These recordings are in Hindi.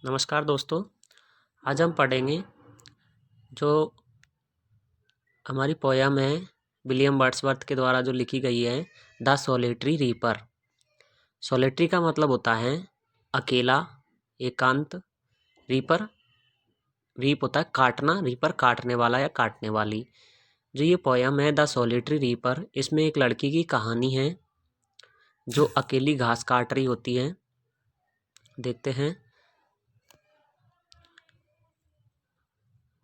नमस्कार दोस्तों। आज हम पढ़ेंगे जो हमारी पोयम है विलियम वर्ड्सवर्थ के द्वारा जो लिखी गई है, द सोलिटरी रीपर। सोलिटरी का मतलब होता है अकेला, एकांत। रीपर, रीप होता है काटना, रीपर काटने वाला या काटने वाली। जो ये पोयम है द सोलिटरी रीपर, इसमें एक लड़की की कहानी है जो अकेली घास काट रही होती है। देखते हैं।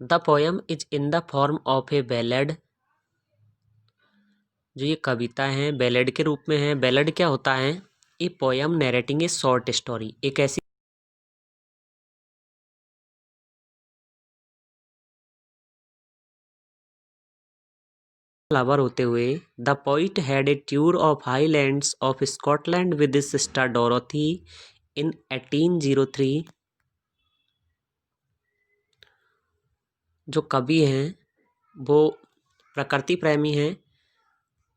The poem is in the form of A ballad. जो ये कविता है बैलेड के रूप में है। बैलेड क्या होता है? A poem narrating a short story, एक ऐसी लवर होते हुए। The poet had a tour of Highlands of Scotland with his sister Dorothy in 1803। जो कवि हैं वो प्रकृति प्रेमी हैं।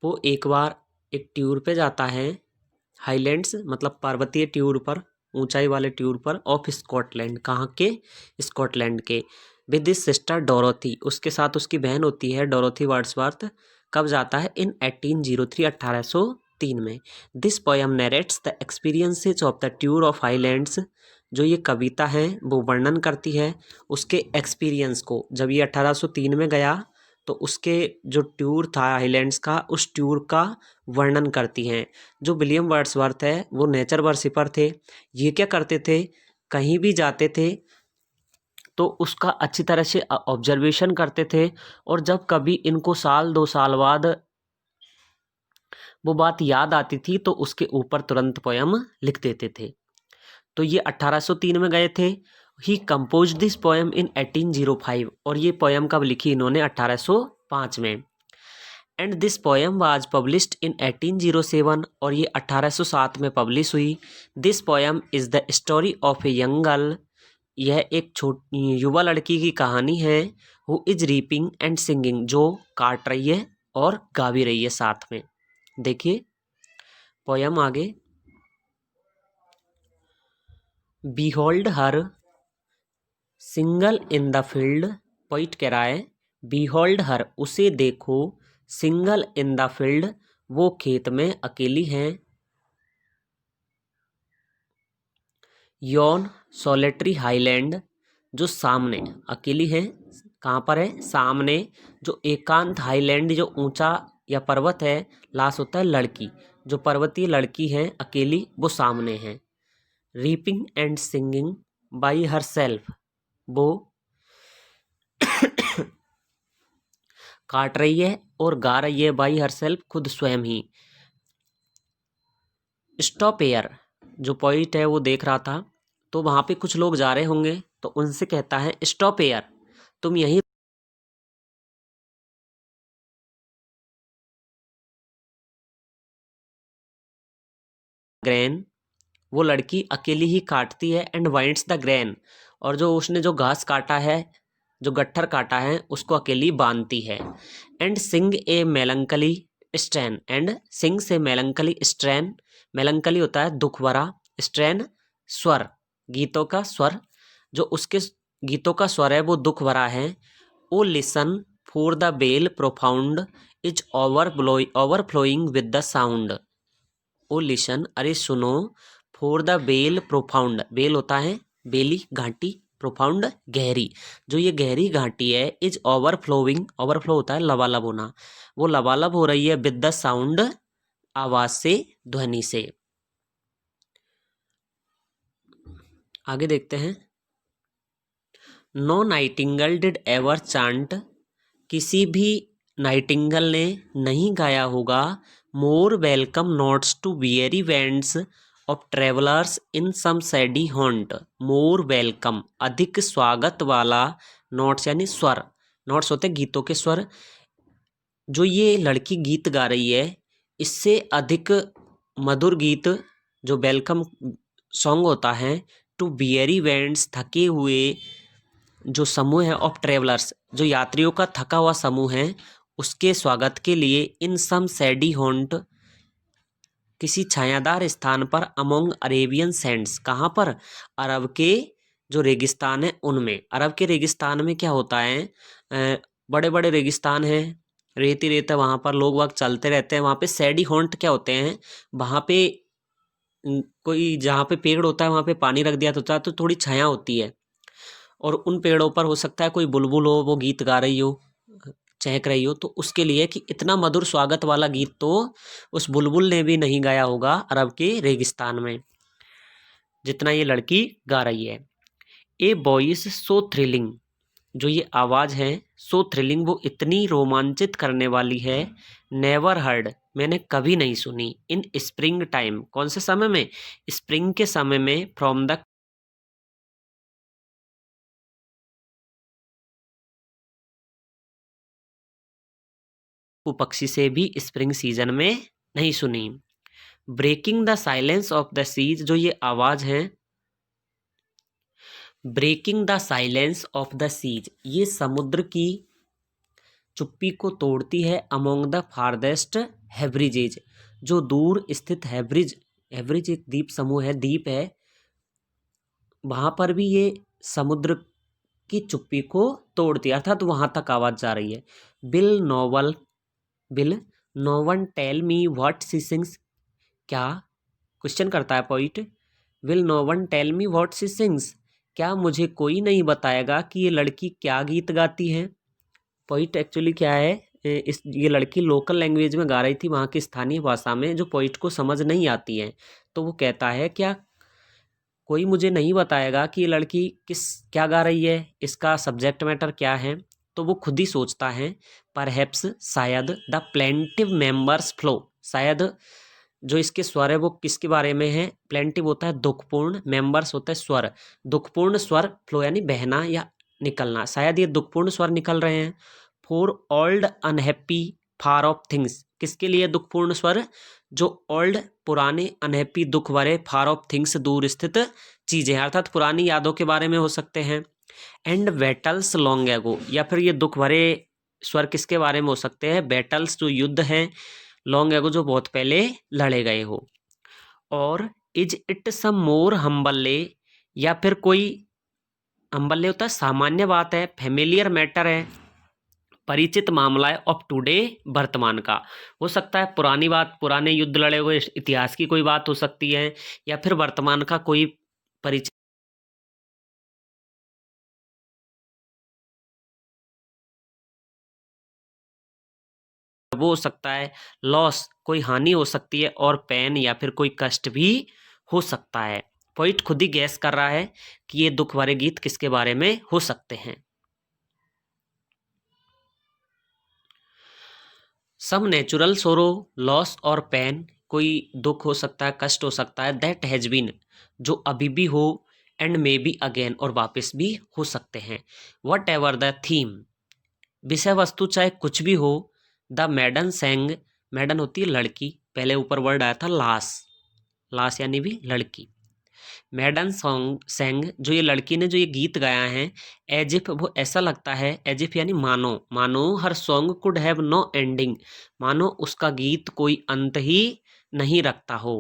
वो एक बार एक टूर पे जाता है। हाईलैंड्स मतलब पर्वतीय टूर पर, ऊंचाई वाले टूर पर, ऑफ स्कॉटलैंड। कहाँ के? स्कॉटलैंड के। विद हिज सिस्टर डोरोथी, उसके साथ उसकी बहन होती है डोरोथी वर्ड्सवर्थ। कब जाता है? इन 1803, 1803 में। This poem narrates the experiences of the tour of highlands. जो ये कविता है वो वर्णन करती है उसके एक्सपीरियंस को। जब ये 1803 में गया तो उसके जो टूर था हाईलैंड्स का, उस टूर का वर्णन करती हैं। जो विलियम वर्ड्सवर्थ है वो नेचर वर्शिपर थे। ये क्या करते थे? कहीं भी जाते थे तो उसका अच्छी तरह से ऑब्जर्वेशन करते थे, और जब कभी इनको साल 2 साल बाद वो बात याद आती थी तो उसके ऊपर तुरंत पोयम लिख देते थे। तो ये 1803 में गए थे। ही कंपोज दिस पोयम इन 1805, और ये पोयम कब लिखी इन्होंने? 1805 में। And this poem was published in 1807, और ये 1807 में पब्लिश हुई। This poem is the story of a young girl. यह एक युवा लड़की की कहानी है। Who is reaping and singing, जो काट रही है और गा भी रही है साथ में। देखिए पोयम आगे। Behold her single in the field. Poet कह रहा है बीहोल्ड हर, उसे देखो, सिंगल इन द फील्ड, वो खेत में अकेली हैं। यॉन सोलिटरी हाईलैंड, जो सामने अकेली है। कहाँ पर है? सामने। जो एकांत हाईलैंड, जो ऊंचा या पर्वत है, लास्ट होता है लड़की। जो पर्वतीय लड़की है अकेली, वो सामने है। Reaping and singing by her self, वो काट रही है और गा रही है बाई हर सेल्फ, खुद स्वयं ही। स्टॉप एयर, जो पॉइंट है वो देख रहा था तो वहां पे कुछ लोग जा रहे होंगे तो उनसे कहता है स्टॉप एयर, तुम यहीं। ग्रेन, वो लड़की अकेली ही काटती है। एंड वाइंड्स द ग्रेन, और जो उसने जो घास काटा है, जो गट्ठर काटा है, उसको अकेली बांधती है। And Singh A melancholy strain, and सिंग से मेलंकली स्ट्रैन। मेलंकली होता है दुख भरा, स्ट्रैन स्वर, गीतों का स्वर। जो उसके गीतों का स्वर है वो दुख भरा है। O listen for the bell profound is overflowing with the sound. O listen, अरे सुनो, for the bell profound, bell होता है बेली घाटी, प्रोफाउंड गहरी। जो ये गहरी घाटी है, इज ओवरफ्लोइंग, ओवरफ्लो होता है लबालब होना, वो लबालब हो रही है विद द साउंड, आवाज से, ध्वनि से। आगे देखते हैं। No nightingale did ever chant, किसी भी नाइटिंगल ने नहीं गाया होगा। More welcome notes to weary bands of travellers in some shady haunt. More welcome, अधिक स्वागत वाला, नोट्स यानी स्वर, नोट्स होते गीतों के स्वर। जो ये लड़की गीत गा रही है, इससे अधिक मधुर गीत जो वेलकम सॉन्ग होता है, टू वियरी वेंट्स, थके हुए जो समूह है, ऑफ ट्रेवलर्स, जो यात्रियों का थका हुआ समूह है, उसके स्वागत के लिए। इन सम सैडी हॉन्ट, किसी छायादार स्थान पर। अमोंग अरेबियन सैंड्स, कहाँ पर? अरब के जो रेगिस्तान है उनमें। अरब के रेगिस्तान में क्या होता है, बड़े बड़े रेगिस्तान हैं, रेती रेत है, वहाँ पर लोग वक्त चलते रहते हैं। वहाँ पे सैडी हॉन्ट क्या होते हैं, वहाँ पे कोई जहाँ पे पेड़ होता है वहाँ पे पानी रख दिया होता है तो थोड़ी छाया होती है, और उन पेड़ों पर हो सकता है कोई बुलबुल हो, वो गीत गा रही हो, चहक रही हो, तो उसके लिए कि इतना मधुर स्वागत वाला गीत तो उस बुलबुल ने भी नहीं गाया होगा अरब के रेगिस्तान में, जितना ये लड़की गा रही है। ए वॉइस सो थ्रिलिंग, जो ये आवाज़ है सो थ्रिलिंग, वो इतनी रोमांचित करने वाली है। नेवर हर्ड, मैंने कभी नहीं सुनी। इन स्प्रिंग टाइम, कौन से समय में, स्प्रिंग के समय में, फ्रॉम द पक्षी से भी स्प्रिंग सीजन में नहीं सुनी। Breaking the silence of the seas, जो ये आवाज़ है, breaking the silence of the seas, ये समुद्र की चुप्पी को तोड़ती है। अमोंग द फारदेस्ट हेब्रिजेज, जो दूर स्थित हेब्रिज, हेब्रिज एक द्वीप समूह है, द्वीप है, वहां पर भी ये समुद्र की चुप्पी को तोड़ती है, अर्थात वहां तक आवाज जा रही है। Will no one, will no one tell me what sea sings, क्या, क्वेश्चन करता है poet, will no one tell me what sea sings, क्या मुझे कोई नहीं बताएगा कि ये लड़की क्या गीत गाती है। पोइट एक्चुअली क्या है, इस ये लड़की लोकल लैंग्वेज में गा रही थी, वहाँ की स्थानीय भाषा में, जो पोइट को समझ नहीं आती है, तो वो कहता है क्या कोई मुझे नहीं बताएगा कि ये लड़की क्या गा रही है, इसका सब्जेक्ट मैटर क्या है। तो वो खुद ही सोचता है, परहैप्स, शायद, द प्लेंटिव मेंबर्स फ्लो, शायद जो इसके स्वर है वो किसके बारे में है, प्लेंटिव होता है दुखपूर्ण, मेंबर्स होता है स्वर, दुखपूर्ण स्वर, फ्लो यानी बहना या निकलना, शायद ये दुखपूर्ण स्वर निकल रहे हैं। For old unhappy far of things, किसके लिए दुखपूर्ण स्वर, जो ओल्ड पुराने, अनहैप्पी दुख भरे, फार ऑफ थिंग्स दूर स्थित चीजें, अर्थात पुरानी यादों के बारे में हो सकते हैं। एंड बैटल्स लॉन्ग एगो, या फिर ये दुख भरे स्वर किसके बारे में हो सकते हैं, बैटल्स जो युद्ध हैं, लॉन्ग एगो जो बहुत पहले लड़े गए हो। और इज इट सम मोर हम्बले, या फिर कोई, हम्बले होता है सामान्य बात है, फेमिलियर मैटर है, परिचित मामला है, ऑफ टुडे, वर्तमान का, हो सकता है पुरानी बात, पुराने युद्ध लड़े हुए इतिहास की कोई बात हो सकती है, या फिर वर्तमान का कोई परिचित, वो हो सकता है। लॉस, कोई हानि हो सकती है, और पेन, या फिर कोई कष्ट भी हो सकता है। पोइट खुद ही गैस कर रहा है कि ये दुख भरे गीत किसके बारे में हो सकते हैं। सम नेचुरल सोरो, लॉस और पेन, कोई दुख हो सकता है, कष्ट हो सकता है, दैट हैज बीन, जो अभी भी हो, एंड मे बी अगेन, और वापस भी हो सकते हैं। वट एवर द थीम, विषय वस्तु चाहे कुछ भी हो, द मैडन सेंग, मैडन होती है लड़की, पहले ऊपर वर्ड आया था लास, लास यानी भी लड़की, मैडन सॉन्ग सेंग, जो ये लड़की ने जो ये गीत गाया है, एज इफ, वो ऐसा लगता है, एज इफ यानी मानो, मानो हर song could have no ending, मानो उसका गीत कोई अंत ही नहीं रखता हो।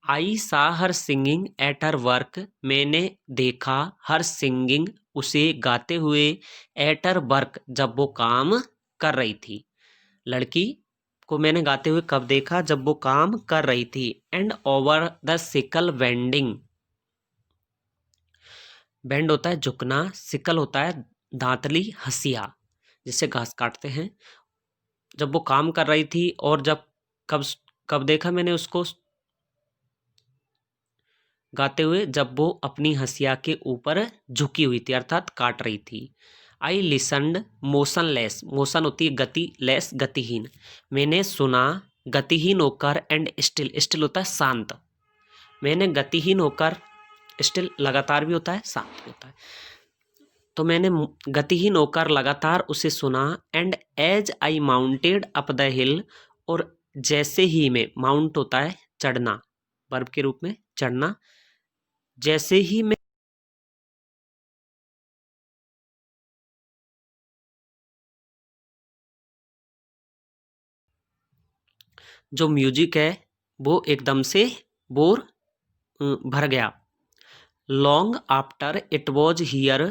आई सा हर सिंगिंग एट हर वर्क, मैंने देखा हर सिंगिंग, उसे गाते हुए, एट हर वर्क, जब वो काम कर रही थी, लड़की को मैंने गाते हुए कब देखा, जब वो काम कर रही थी। And over the sickle vending, bend होता है झुकना, सिकल होता है दांतली, हंसिया जिससे घास काटते हैं, जब वो काम कर रही थी, और जब कब कब देखा मैंने उसको गाते हुए, जब वो अपनी हंसिया के ऊपर झुकी हुई थी, अर्थात काट रही थी। आई लिसनड मोशनलेस, मोशन होती है गति, लेस गतिहीन, मैंने सुना गतिहीन होकर, एंड स्टिल, स्टिल होता है शांत, मैंने गतिहीन होकर, स्टिल लगातार भी होता है, शांत भी होता है, तो मैंने गतिहीन होकर लगातार उसे सुना। And as I mounted up the hill, और जैसे ही मैं, माउंट होता है चढ़ना, वर्ब के रूप में चढ़ना, जैसे ही मैं, जो म्यूजिक है वो एकदम से बोर भर गया, long after it was hear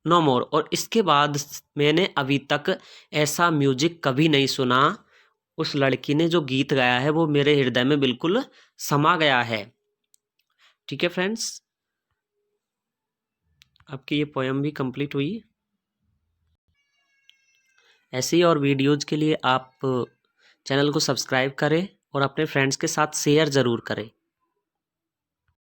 no more. और इसके बाद मैंने अभी तक ऐसा म्यूजिक कभी नहीं सुना। उस लड़की ने जो गीत गाया है वो मेरे हृदय में बिल्कुल समा गया है। ठीक है फ्रेंड्स, आपकी ये पोयम भी कंप्लीट हुई। ऐसे ही और वीडियोज़ के लिए आप चैनल को सब्सक्राइब करें और अपने फ्रेंड्स के साथ शेयर ज़रूर करें।